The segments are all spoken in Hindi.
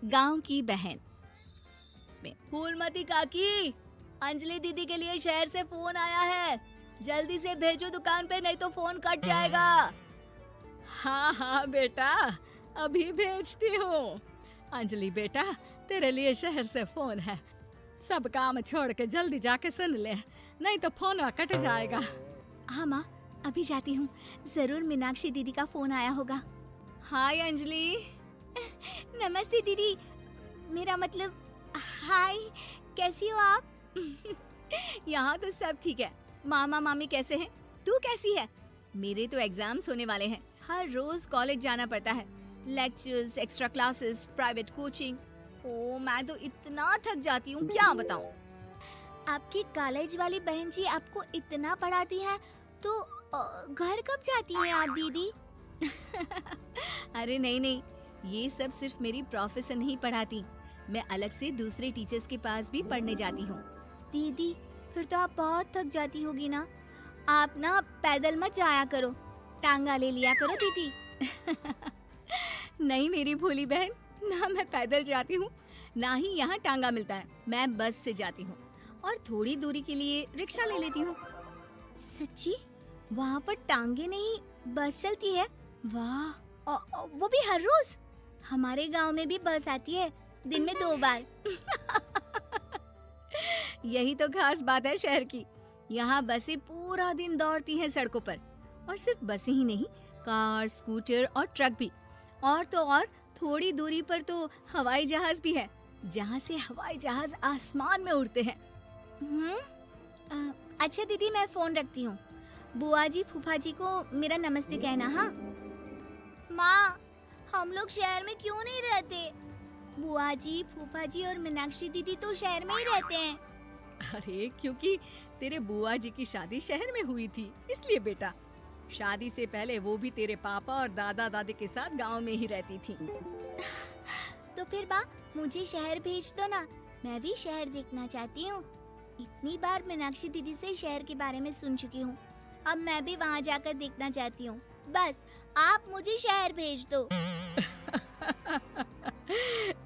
गांव की बहन। फूलमती काकी, अंजलि दीदी के लिए शहर से फोन आया है, जल्दी से भेजो दुकान पे, नहीं तो फोन कट जाएगा। हाँ हाँ बेटा, अभी भेजती हूँ। अंजलि बेटा, तेरे लिए शहर से फोन है, सब काम छोड़ के जल्दी जाके सुन ले, नहीं तो फोन कट जाएगा। हाँ माँ, अभी जाती हूँ, जरूर मीनाक्षी दीदी का फोन आया होगा। हाय अंजलि। नमस्ते दीदी, मेरा मतलब हाय, कैसी हो आप? यहाँ तो सब ठीक है। मामा मामी कैसे हैं? तू कैसी है? मेरे तो एग्जाम्स होने वाले हैं, हर रोज कॉलेज जाना पड़ता है, lectures, extra classes, private coaching. ओ मैं तो इतना थक जाती हूँ, क्या बताऊँ। आपकी कॉलेज वाली बहन जी आपको इतना पढ़ाती है, तो घर कब जाती हैं आप दीदी? अरे नहीं नहीं, ये सब सिर्फ मेरी प्रोफेसर नहीं पढ़ाती, मैं अलग से दूसरे टीचर्स के पास भी पढ़ने जाती हूँ। दीदी फिर तो आप बहुत थक जाती होगी ना, आप ना पैदल मत जाया करो, टांगा ले लिया करो दीदी। नहीं मेरी भोली बहन, ना मैं पैदल जाती हूँ, ना ही यहाँ टांगा मिलता है, मैं बस से जाती हूँ और थोड़ी दूरी के लिए रिक्शा ले लेती हूँ। सच्ची? वहाँ पर टांगे नहीं बस चलती है? वाह, वो भी हर रोज? हमारे गांव में भी बस आती है, दिन में 2 बार। यही तो खास बात है शहर की, यहाँ बसें पूरा दिन दौड़ती हैं सड़कों पर, और सिर्फ बसें ही नहीं, कार, स्कूटर और ट्रक भी, और तो और थोड़ी दूरी पर तो हवाई जहाज भी है, जहाँ से हवाई जहाज आसमान में उड़ते हैं। अच्छा दीदी, मैं फोन रखती हूँ, बुआ जी फूफा जी को मेरा नमस्ते कहना। हाँ माँ, हम लोग शहर में क्यों नहीं रहते? बुआ जी, फूफा जी और मीनाक्षी दीदी तो शहर में ही रहते हैं। अरे क्योंकि तेरे बुआ जी की शादी शहर में हुई थी, इसलिए बेटा। शादी से पहले वो भी तेरे पापा और दादा दादी के साथ गांव में ही रहती थी। तो फिर बा, मुझे शहर भेज दो ना, मैं भी शहर देखना चाहती हूँ। इतनी बार मीनाक्षी दीदी से शहर के बारे में सुन चुकी हूँ, अब मैं भी वहाँ जाकर देखना चाहती हूँ। बस आप मुझे शहर भेज दो।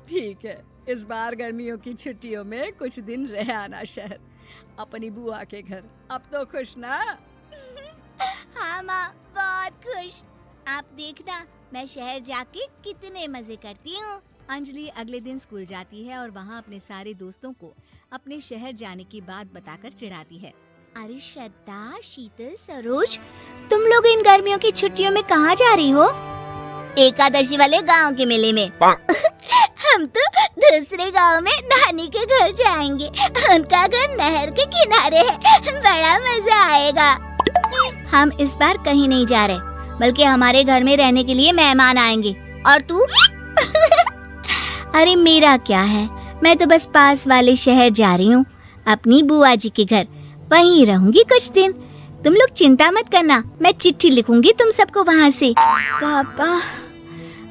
ठीक है, इस बार गर्मियों की छुट्टियों में कुछ दिन रह आना शहर, अपनी बुआ के घर। अब तो खुश ना? हाँ माँ, बहुत खुश। आप देखना मैं शहर जाके कितने मजे करती हूँ। अंजलि अगले दिन स्कूल जाती है और वहाँ अपने सारे दोस्तों को अपने शहर जाने की बात बताकर चिढ़ाती है। अरे श्रद्धा, शीतल, सरोज, तुम लोग इन गर्मियों की छुट्टियों में कहाँ जा रही हो? एकादशी वाले गांव के मेले में। हम तो दूसरे गांव में नानी के घर जाएंगे, उनका घर नहर के किनारे है, बड़ा मजा आएगा। हम इस बार कहीं नहीं जा रहे, बल्कि हमारे घर में रहने के लिए मेहमान आएंगे। और तू? अरे मेरा क्या है, मैं तो बस पास वाले शहर जा रही हूँ, अपनी बुआ जी के घर, वहीं रहूंगी कुछ दिन। तुम लोग चिंता मत करना, मैं चिट्ठी लिखूंगी तुम सबको वहाँ से।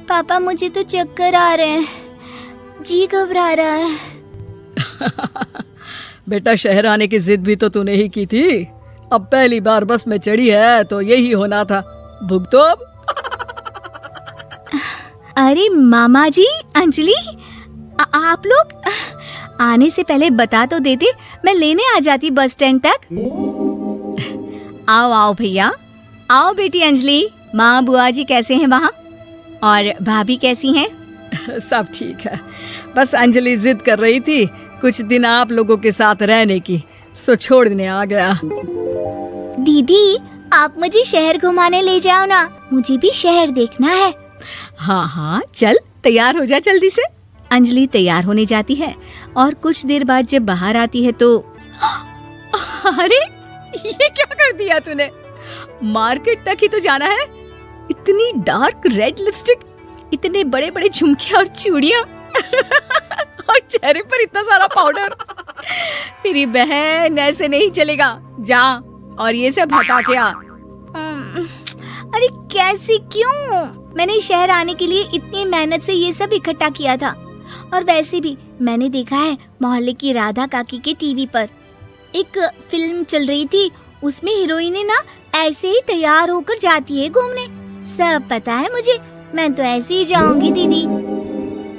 पापा मुझे तो चक्कर आ रहे हैं, जी घबरा रहा है। बेटा, शहर आने की जिद भी तो तूने ही की थी, अब पहली बार बस में चढ़ी है तो यही होना था, भुगतो अब। अरे मामा जी, अंजलि, आप लोग आने से पहले बता तो देते, मैं लेने आ जाती बस स्टैंड तक। आओ आओ भैया, आओ बेटी अंजलि। माँ बुआ जी कैसे हैं वहाँ, और भाभी कैसी हैं? सब ठीक है, बस अंजलि जिद कर रही थी कुछ दिन आप लोगों के साथ रहने की, सो छोड़ने आ गया। दीदी, आप मुझे शहर घुमाने ले जाओ ना, मुझे भी शहर देखना है। हाँ हाँ चल, तैयार हो जा जल्दी से। अंजलि तैयार होने जाती है और कुछ देर बाद जब बाहर आती है तो अरे ये क्या कर दिया तूने, मार्केट तक ही तो जाना है, इतनी डार्क रेड लिपस्टिक, इतने बड़े बड़े झुमके और चूड़ियां और चेहरे पर इतना सारा पाउडर। मेरी बहन, ऐसे नहीं चलेगा, जा और ये सब हटा के आ। अरे कैसे, क्यों? मैंने शहर आने के लिए इतनी मेहनत से ये सब इकट्ठा किया था, और वैसे भी मैंने देखा है मोहल्ले की राधा काकी के टीवी पर एक फिल्म चल रही थी, उसमें हीरोइनें ना ऐसे ही तैयार होकर जाती है घूमने। सब पता है मुझे, मैं तो ऐसे ही जाऊंगी दीदी।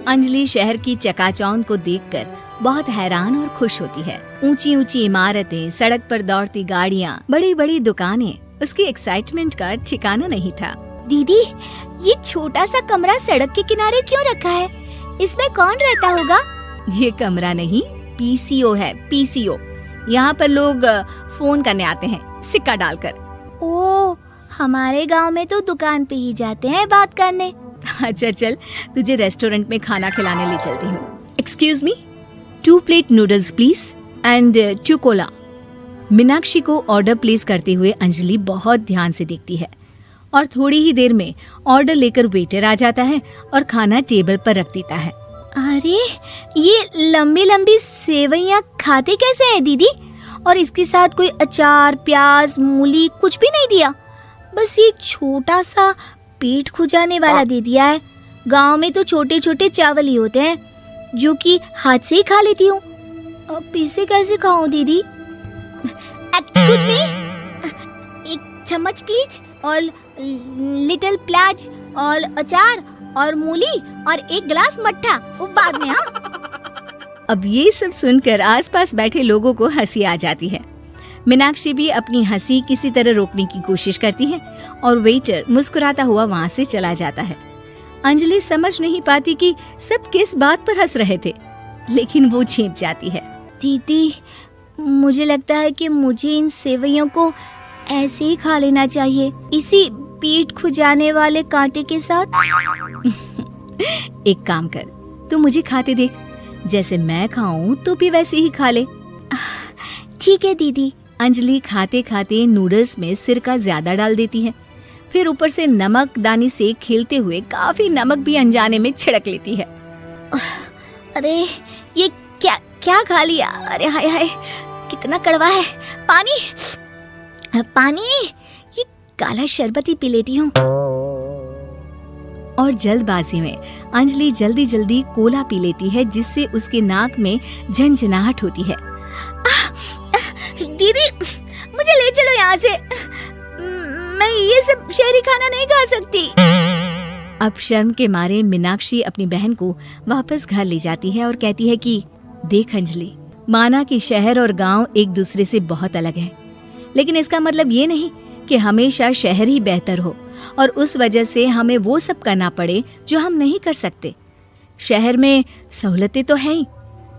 अंजलि शहर की चकाचौंध को देखकर बहुत हैरान और खुश होती है। ऊंची ऊंची इमारतें, सड़क पर दौड़ती गाड़ियाँ, बड़ी बड़ी दुकानें, उसकी एक्साइटमेंट का ठिकाना नहीं था। दीदी, ये छोटा सा कमरा सड़क के किनारे क्यों रखा है? इसमें कौन रहता होगा? ये कमरा नहीं, पीसीओ है, पीसीओ। यहाँ पर लोग फोन करने आते हैं सिक्का डालकर। ओ, हमारे गांव में तो दुकान पे ही जाते हैं बात करने। अच्छा चल, तुझे रेस्टोरेंट में खाना खिलाने ले चलती हूँ। Excuse me, 2 plate noodles please and 2 Cola. Meenakshi को ऑर्डर प्लेस करते हुए अंजलि बहुत ध्यान से देखती है और थोड़ी ही देर में ऑर्डर लेकर वेटर आ जाता है और खाना टेबल पर रख देता है। अरे, ये लंबी लंबी सेवइयाँ खाते कैसे हैं दीदी? और इसके साथ कोई अचार, प्याज, मूली कुछ भी नहीं दिया, बस ये छोटा सा पेट खुजाने वाला दे दिया है। गांव में तो छोटे छोटे चावल ही होते हैं जो कि हाथ से ही खा लेती हूँ। अब इसे कैसे खाऊं दीदी? एक्सक्यूज मी, एक चम्मच प्लीज, और लिटिल प्याज और अचार और मूली और 1 गिलास मट्ठा, वो बाद में। हाँ, अब ये सब सुनकर आसपास बैठे लोगों को हंसी आ जाती है। मीनाक्षी भी अपनी हंसी किसी तरह रोकने की कोशिश करती है और वेटर मुस्कुराता हुआ वहाँ से चला जाता है। अंजलि समझ नहीं पाती कि सब किस बात पर हंस रहे थे, लेकिन वो छिप जाती है। दीदी, मुझे लगता है कि मुझे इन सेवइयों को ऐसे ही खा लेना चाहिए, इसी पेट खुजाने वाले कांटे के साथ। एक काम कर, तू मुझे खाते देख, जैसे मैं खाऊं तो भी वैसे ही खा ले। ठीक है दीदी। अंजलि खाते खाते नूडल्स में सिरका ज्यादा डाल देती है, फिर ऊपर से नमक दानी से खेलते हुए काफी नमक भी अनजाने में छिड़क लेती है। अरे, ये क्या क्या खा लिया? अरे हाय हाय, कितना कड़वा है। पानी पानी, ये काला शरबत ही पी लेती हूँ। और जल्दबाजी में अंजलि जल्दी जल्दी कोला पी लेती है, जिससे उसके नाक में झंझनाहट होती है। दीदी, मुझे ले चलो यहाँ से। मैं ये सब शहरी खाना नहीं खा सकती। अब शर्म के मारे मीनाक्षी अपनी बहन को वापस घर ले जाती है और कहती है कि देख अंजलि, माना कि शहर और गांव एक दूसरे से बहुत अलग है, लेकिन इसका मतलब ये नहीं कि हमेशा शहर ही बेहतर हो और उस वजह से हमें वो सब करना पड़े जो हम नहीं कर सकते। शहर में सहूलतें तो हैं ही,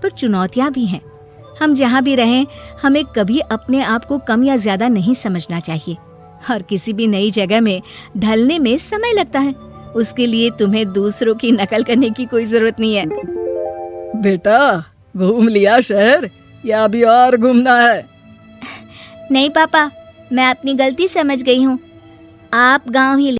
पर चुनौतियां भी हैं। हम जहाँ भी रहें, हमें कभी अपने आप को कम या ज्यादा नहीं समझना चाहिए। और किसी भी नई जगह में ढलने में समय लगता है, उसके लिए तुम्हें दूसरों की नकल करने की कोई जरूरत नहीं है। बेटा, घूम लिया शहर या अभी और घूमना है? नहीं पापा, मैं अपनी गलती समझ गई हूँ। आप गांव ही